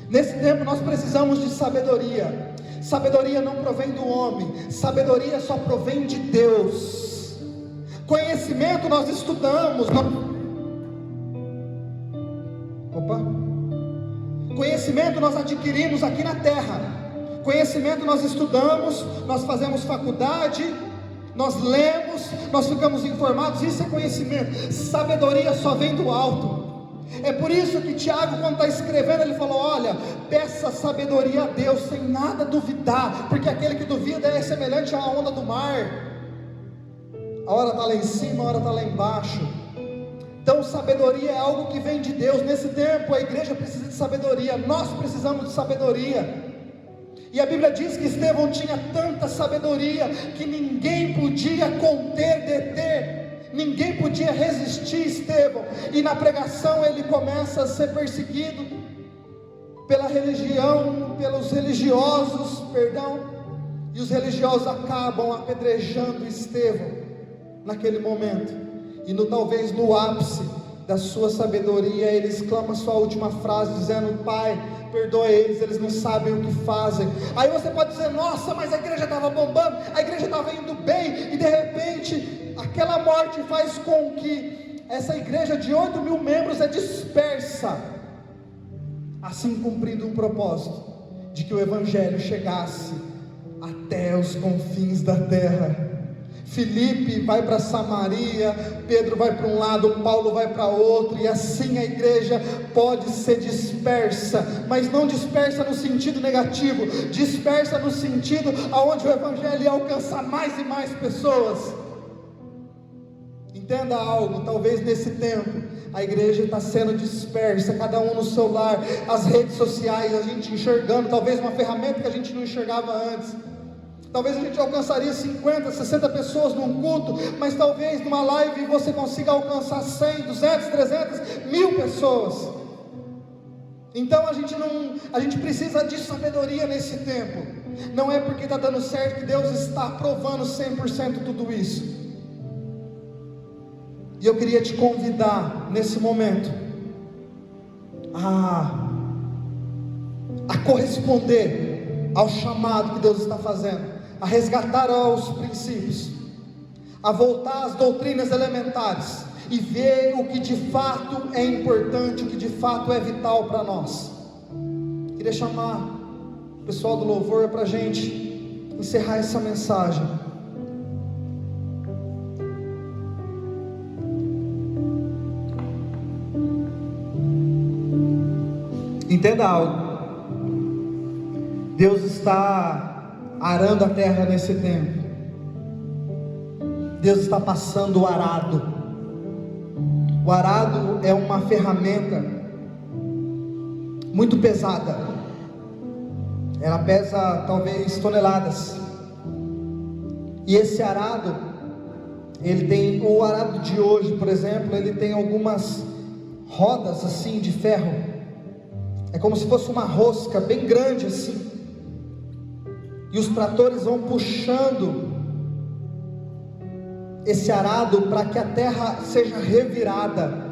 Nesse tempo nós precisamos de sabedoria. Sabedoria não provém do homem, sabedoria só provém de Deus. Conhecimento nós estudamos, conhecimento nós adquirimos aqui na terra. Conhecimento nós estudamos, nós fazemos faculdade, nós lemos, nós ficamos informados, isso é conhecimento. Sabedoria só vem do alto. É por isso que Tiago, quando está escrevendo, ele falou: olha, peça sabedoria a Deus sem nada duvidar, porque aquele que duvida é semelhante à onda do mar, a hora está lá em cima, a hora está lá embaixo. Então sabedoria é algo que vem de Deus. Nesse tempo a igreja precisa de sabedoria, nós precisamos de sabedoria. E a Bíblia diz que Estevão tinha tanta sabedoria que ninguém podia conter, deter, ninguém podia resistir Estevão. E na pregação ele começa a ser perseguido pela religião, pelos religiosos, e os religiosos acabam apedrejando Estevão naquele momento. E talvez no ápice da sua sabedoria, ele exclama sua última frase dizendo: Pai, perdoa eles não sabem o que fazem. Aí você pode dizer: nossa, mas a igreja estava bombando, a igreja estava indo bem, e de repente aquela morte faz com que essa igreja de 8.000 membros é dispersa, assim cumprindo um propósito de que o evangelho chegasse até os confins da terra. Filipe vai para Samaria, Pedro vai para um lado, Paulo vai para outro, e assim a igreja pode ser dispersa, mas não dispersa no sentido negativo, dispersa no sentido aonde o evangelho ia alcançar mais e mais pessoas. Entenda algo: talvez nesse tempo a igreja está sendo dispersa, cada um no seu lar, as redes sociais, a gente enxergando talvez uma ferramenta que a gente não enxergava antes. Talvez a gente alcançaria 50, 60 pessoas num culto, mas talvez numa live você consiga alcançar 100, 200, 300, 1.000 pessoas. Então a gente precisa de sabedoria nesse tempo. Não é porque está dando certo que Deus está aprovando 100% tudo isso. E eu queria te convidar nesse momento a corresponder ao chamado que Deus está fazendo, a resgatar os princípios, a voltar às doutrinas elementares e ver o que de fato é importante, o que de fato é vital para nós. Queria chamar o pessoal do louvor para a gente encerrar essa mensagem. Entenda algo: Deus está arando a terra nesse tempo. Deus está passando o arado. O arado é uma ferramenta muito pesada, ela pesa talvez toneladas. E esse arado, ele tem, o arado de hoje, por exemplo, ele tem algumas rodas assim de ferro. É como se fosse uma rosca bem grande assim. E os tratores vão puxando esse arado para que a terra seja revirada.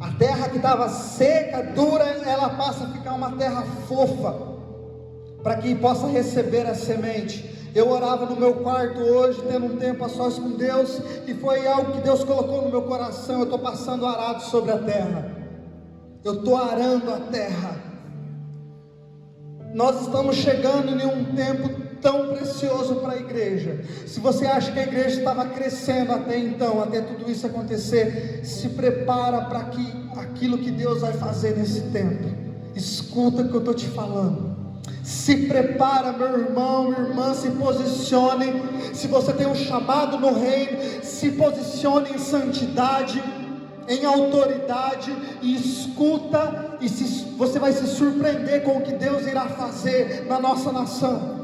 A terra que estava seca, dura, ela passa a ficar uma terra fofa, para que possa receber a semente. Eu orava no meu quarto hoje, tendo um tempo a sós com Deus, e foi algo que Deus colocou no meu coração. Eu estou passando arado sobre a terra, eu estou arando a terra. Nós estamos chegando em um tempo tão precioso para a igreja. Se você acha que a igreja estava crescendo até então, até tudo isso acontecer, se prepara para aquilo que Deus vai fazer nesse tempo. Escuta o que eu estou te falando. Se prepara, meu irmão, minha irmã, se posicione. Se você tem um chamado no reino, se posicione em santidade, em autoridade, e escuta, e você vai se surpreender com o que Deus irá fazer na nossa nação.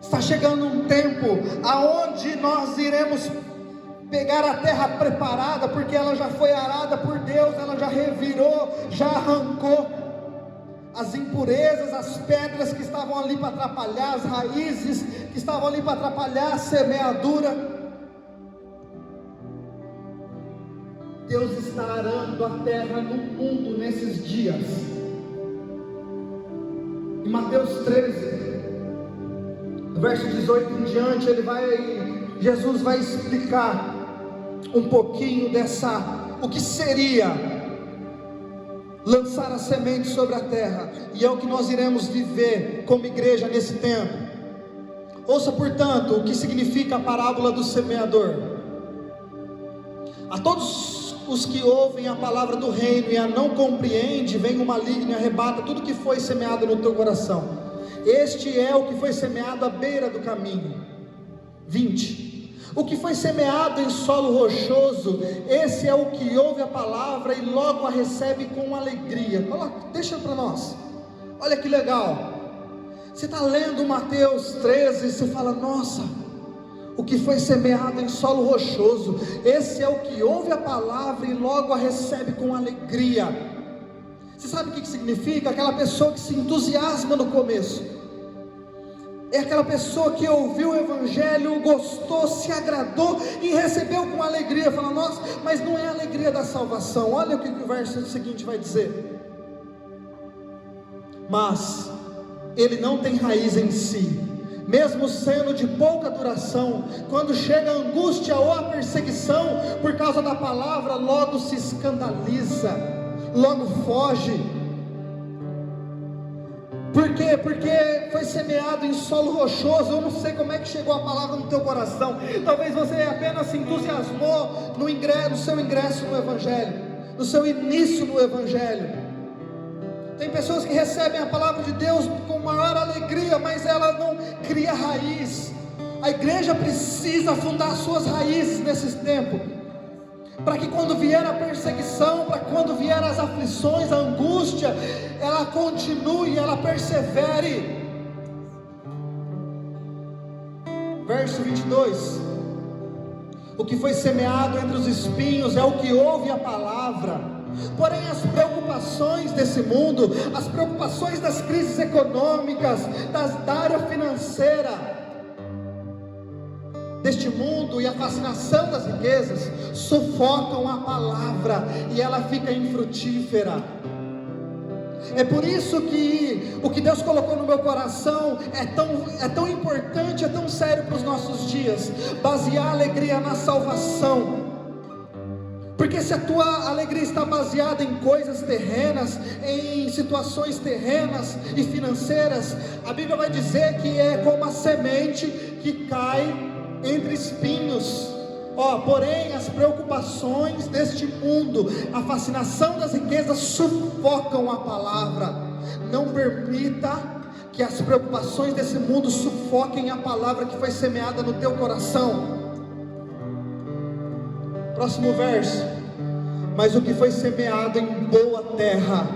Está chegando um tempo aonde nós iremos pegar a terra preparada, porque ela já foi arada por Deus, ela já revirou, já arrancou as impurezas, as pedras que estavam ali para atrapalhar, as raízes que estavam ali para atrapalhar a semeadura. Deus está arando a terra no mundo nesses dias. Em Mateus 13, do verso 18 em diante, Jesus vai explicar um pouquinho o que seria lançar a semente sobre a terra, e é o que nós iremos viver como igreja nesse tempo. Ouça, portanto, o que significa a parábola do semeador. A todos os que ouvem a palavra do reino e a não compreendem, vem o maligno e arrebata tudo que foi semeado no teu coração. Este é o que foi semeado à beira do caminho. 20. O que foi semeado em solo rochoso, esse é o que ouve a palavra e logo a recebe com alegria. Deixa para nós. Olha que legal. Você está lendo Mateus 13 e você fala: nossa, o que foi semeado em solo rochoso, esse é o que ouve a palavra e logo a recebe com alegria. Você sabe o que significa? Aquela pessoa que se entusiasma no começo. É aquela pessoa que ouviu o evangelho, gostou, se agradou e recebeu com alegria. Fala: nossa, mas não é a alegria da salvação. Olha o que o verso seguinte vai dizer: mas ele não tem raiz em si, mesmo sendo de pouca duração. Quando chega a angústia ou a perseguição por causa da palavra, logo se escandaliza, logo foge. Por quê? Porque foi semeado em solo rochoso. Eu não sei como é que chegou a palavra no teu coração. Talvez você apenas se entusiasmou no seu ingresso no evangelho, no seu início no evangelho. Tem pessoas que recebem a palavra de Deus com maior alegria, mas ela não cria raiz. A igreja precisa fundar suas raízes nesses tempos, para que quando vier a perseguição, para quando vier as aflições, a angústia, ela continue, ela persevere. Verso 22. O que foi semeado entre os espinhos é o que ouve a palavra, porém as preocupações desse mundo, as preocupações das crises econômicas, da área financeira deste mundo e a fascinação das riquezas sufocam a palavra e ela fica infrutífera. É por isso que o que Deus colocou no meu coração é tão importante, é tão sério para os nossos dias. Basear a alegria na salvação. Porque se a tua alegria está baseada em coisas terrenas, em situações terrenas e financeiras, a Bíblia vai dizer que é como a semente que cai entre espinhos. Porém as preocupações deste mundo, a fascinação das riquezas sufocam a palavra. Não permita que as preocupações desse mundo sufoquem a palavra que foi semeada no teu coração. Próximo verso. Mas o que foi semeado em boa terra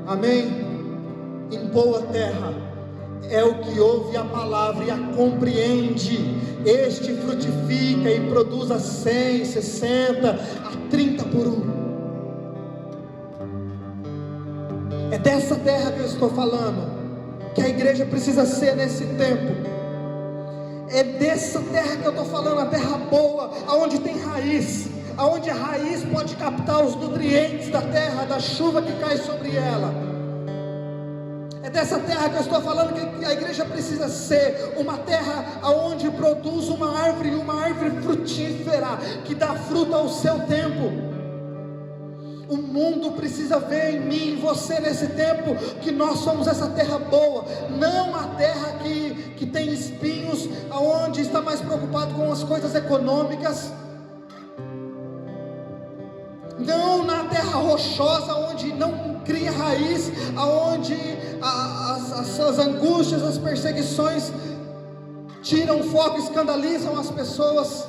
Amém? Em boa terra é o que ouve a palavra e a compreende. Este frutifica e produz a 100, 60, a 30 por um. É dessa terra que eu estou falando, que a igreja precisa ser nesse tempo. É dessa terra que eu estou falando, a terra boa, aonde tem raiz, aonde a raiz pode captar os nutrientes da terra, da chuva que cai sobre ela. É dessa terra que eu estou falando que a igreja precisa ser uma terra aonde produz uma árvore frutífera, que dá fruto ao seu tempo. O mundo precisa ver em mim, em você nesse tempo, que nós somos essa terra boa, não a terra que tem espinhos, aonde está mais preocupado com as coisas econômicas, não na terra rochosa, onde não cria raiz, aonde as angústias, as perseguições tiram o foco, escandalizam as pessoas.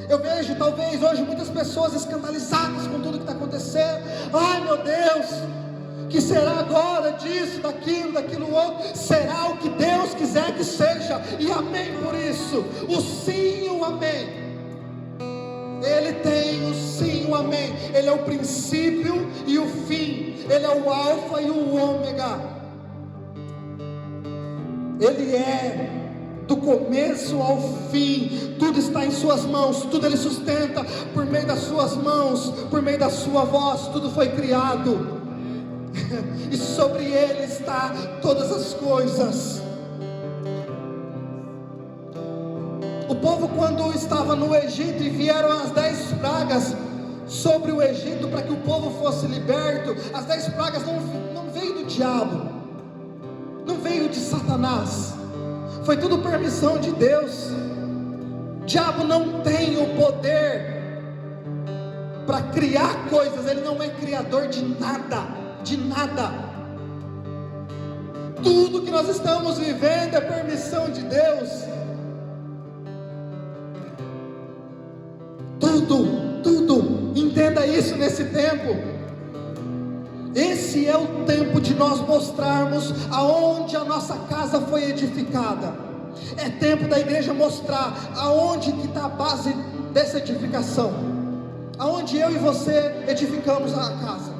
Eu vejo talvez hoje muitas pessoas escandalizadas com tudo que está acontecendo. Ai meu Deus, que será agora disso, daquilo outro? Será o que Deus quiser que seja, e amém por isso. O sim e o amém. Ele tem o sim e o amém. Ele é o princípio e o fim. Ele é o alfa e o ômega. Ele é do começo ao fim. Tudo está em suas mãos, tudo Ele sustenta por meio das suas mãos, por meio da sua voz. Tudo foi criado e sobre Ele está todas as coisas. O povo, quando estava no Egito e vieram as 10 pragas sobre o Egito para que o povo fosse liberto, as 10 pragas não veio do diabo, não veio de Satanás, foi tudo permissão de Deus. O diabo não tem o poder para criar coisas, ele não é criador de nada, de nada. Tudo que nós estamos vivendo é permissão de Deus. Tudo, entenda isso nesse tempo. Esse é o tempo de nós mostrarmos aonde a nossa casa foi edificada. É tempo da igreja mostrar aonde que está a base dessa edificação, aonde eu e você edificamos a casa.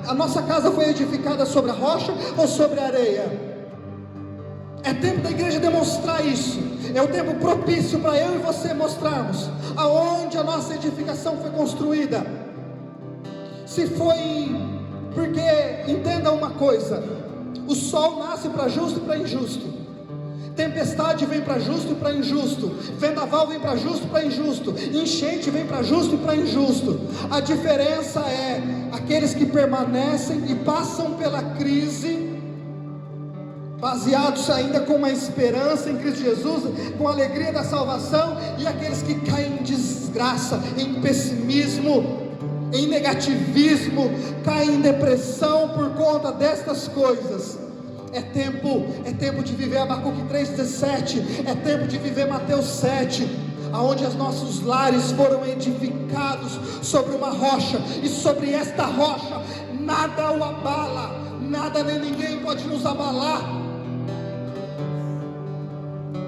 A nossa casa foi edificada sobre a rocha ou sobre a areia? É tempo da igreja demonstrar isso. É o tempo propício para eu e você mostrarmos aonde a nossa edificação foi construída. Se foi, porque entenda uma coisa: o sol nasce para justo e para injusto, tempestade vem para justo e para injusto, vendaval vem para justo e para injusto, enchente vem para justo e para injusto. A diferença é aqueles que permanecem e passam pela crise baseados ainda com uma esperança em Cristo Jesus, com a alegria da salvação, e aqueles que caem em desgraça, em pessimismo, em negativismo, caem em depressão por conta destas coisas. É tempo de viver Abacuque 3,17, é tempo de viver Mateus 7, aonde os nossos lares foram edificados sobre uma rocha, e sobre esta rocha nada o abala, nada nem ninguém pode nos abalar.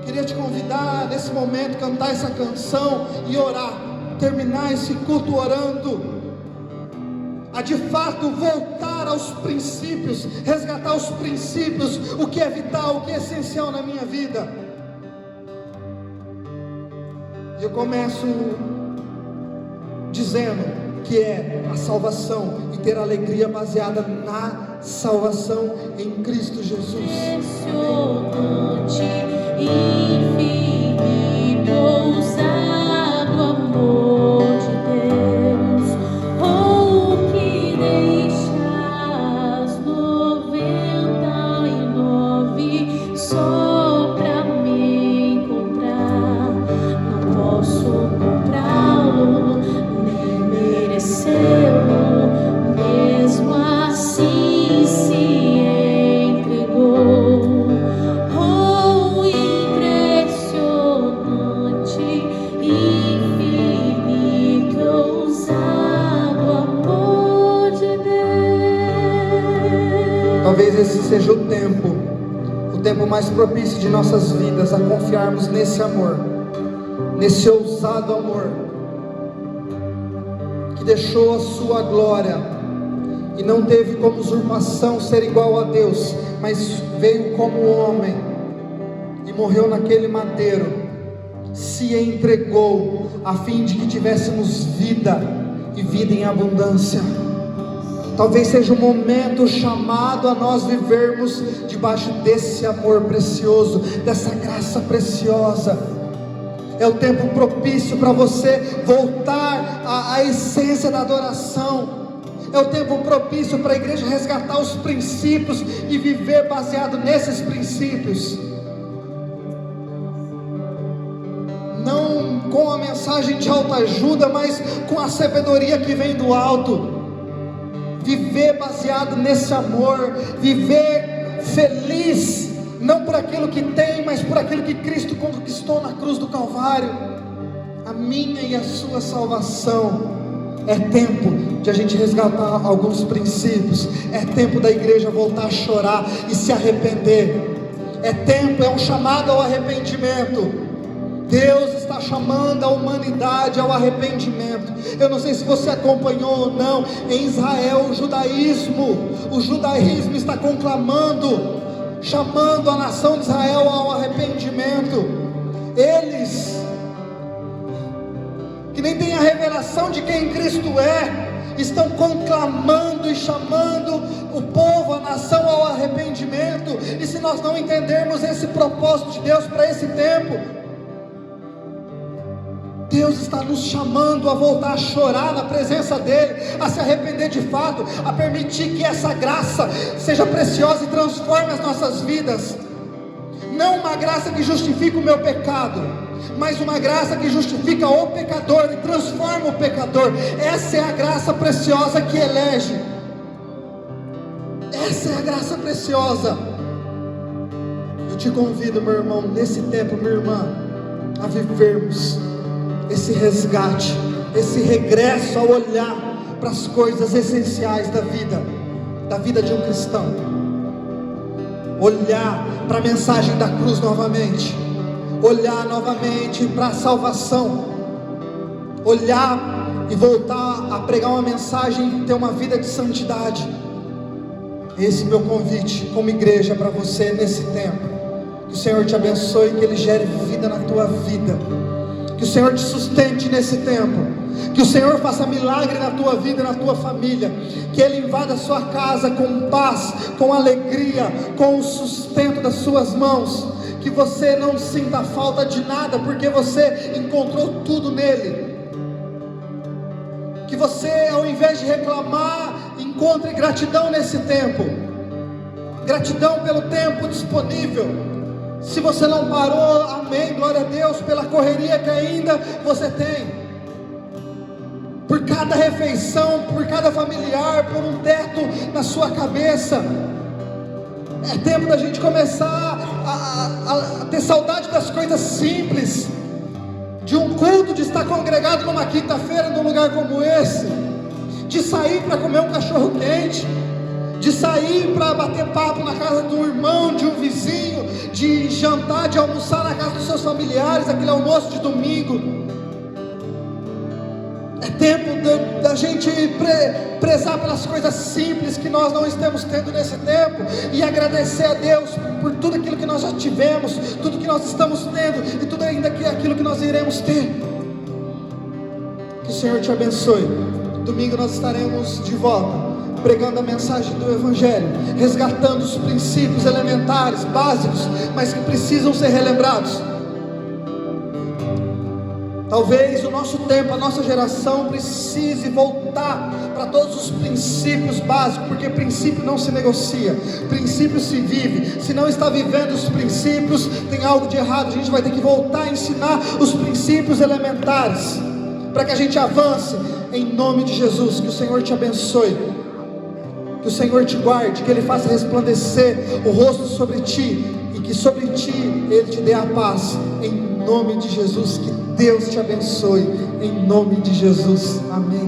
Queria te convidar nesse momento, cantar essa canção e orar, terminar esse culto orando, a de fato voltar aos princípios, resgatar os princípios, o que é vital, o que é essencial na minha vida. Eu começo dizendo que é a salvação e ter alegria baseada na salvação em Cristo Jesus. Infinito, ousado amor de Deus, o que deixas 99 só pra me encontrar. Não posso comprá-lo, nem merecê-lo, mesmo assim se entregou. Oh, impressionante. Talvez esse seja o tempo mais propício de nossas vidas a confiarmos nesse amor, nesse ousado amor, que deixou a sua glória e não teve como usurpação ser igual a Deus, mas veio como homem e morreu naquele madeiro, se entregou a fim de que tivéssemos vida e vida em abundância. Talvez seja o momento chamado a nós vivermos debaixo desse amor precioso, dessa graça preciosa. É o tempo propício para você voltar à essência da adoração. É o tempo propício para a igreja resgatar os princípios e viver baseado nesses princípios. Não com a mensagem de autoajuda, mas com a sabedoria que vem do alto. Viver baseado nesse amor, viver feliz, não por aquilo que tem, mas por aquilo que Cristo conquistou na cruz do Calvário, a minha e a sua salvação. É tempo de a gente resgatar alguns princípios, é tempo da igreja voltar a chorar e se arrepender, é um chamado ao arrependimento. Deus está chamando a humanidade ao arrependimento. Eu não sei se você acompanhou ou não, em Israel o judaísmo está conclamando, chamando a nação de Israel ao arrependimento. Eles, que nem têm a revelação de quem Cristo é, estão conclamando e chamando o povo, a nação ao arrependimento. E se nós não entendermos esse propósito de Deus para esse tempo, Deus está nos chamando a voltar a chorar na presença dEle, a se arrepender de fato, a permitir que essa graça seja preciosa e transforme as nossas vidas. Não uma graça que justifica o meu pecado, mas uma graça que justifica o pecador e transforma o pecador. Essa é a graça preciosa que elege. Essa é a graça preciosa. Eu te convido, meu irmão, nesse tempo, minha irmã, a vivermos esse resgate, esse regresso ao olhar para as coisas essenciais da vida de um cristão. Olhar para a mensagem da cruz novamente, olhar novamente para a salvação, olhar e voltar a pregar uma mensagem, ter uma vida de santidade. Esse é meu convite como igreja para você nesse tempo. Que o Senhor te abençoe, que Ele gere vida na tua vida, que o Senhor te sustente nesse tempo, que o Senhor faça milagre na tua vida e na tua família, que Ele invada a sua casa com paz, com alegria, com o sustento das suas mãos, que você não sinta falta de nada, porque você encontrou tudo nele, que você, ao invés de reclamar, encontre gratidão nesse tempo, gratidão pelo tempo disponível. Se você não parou, amém, glória a Deus, pela correria que ainda você tem, por cada refeição, por cada familiar, por um teto na sua cabeça. É tempo da gente começar a ter saudade das coisas simples, de um culto, de estar congregado numa quinta-feira num lugar como esse, de sair para comer um cachorro quente, de sair para bater papo na casa de um irmão, de um vizinho, de jantar, de almoçar na casa dos seus familiares, aquele almoço de domingo. É tempo da gente prezar pelas coisas simples que nós não estamos tendo nesse tempo, e agradecer a Deus por tudo aquilo que nós já tivemos, tudo que nós estamos tendo, e tudo ainda aquilo que nós iremos ter. Que o Senhor te abençoe. Domingo nós estaremos de volta, pregando a mensagem do Evangelho, resgatando os princípios elementares, básicos, mas que precisam ser relembrados. Talvez o nosso tempo, a nossa geração precise voltar para todos os princípios básicos, porque princípio não se negocia, princípio se vive. Se não está vivendo os princípios, tem algo de errado. A gente vai ter que voltar a ensinar os princípios elementares, para que a gente avance, em nome de Jesus. Que o Senhor te abençoe, que o Senhor te guarde, que Ele faça resplandecer o rosto sobre ti, e que sobre ti Ele te dê a paz, em nome de Jesus. Que Deus te abençoe, em nome de Jesus, amém.